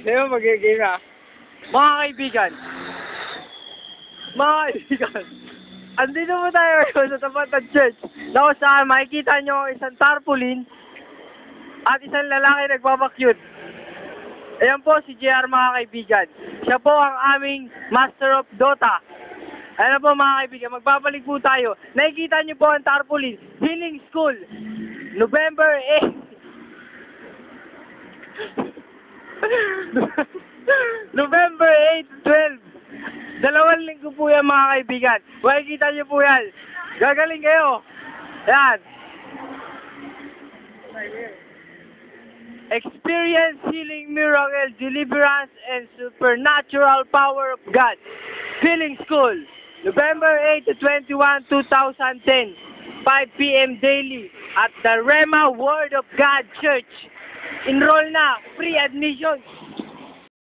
Sa'yo mag-game na. Mga kaibigan. Andito po tayo ngayon sa tapat ng church. Na kung saan makikita nyo isang tarpaulin at isang lalaki nagpapakyut. Ayan po si JR mga kaibigan. Siya po ang aming Master of Dota. Ayan po mga kaibigan, magbabalik po tayo. Nakikita nyo po ang tarpaulin. Healing School. November 8. November 8, 12. 2 linggo po yan mga kaibigan. Makikita nyo po yan. Gagaling kayo. Yan. Experience healing, miracle, deliverance, and supernatural power of God. Healing School. November 8 to 21, 2010. 5 p.m. daily at the Rema Word of God Church. Enroll na. Free admission.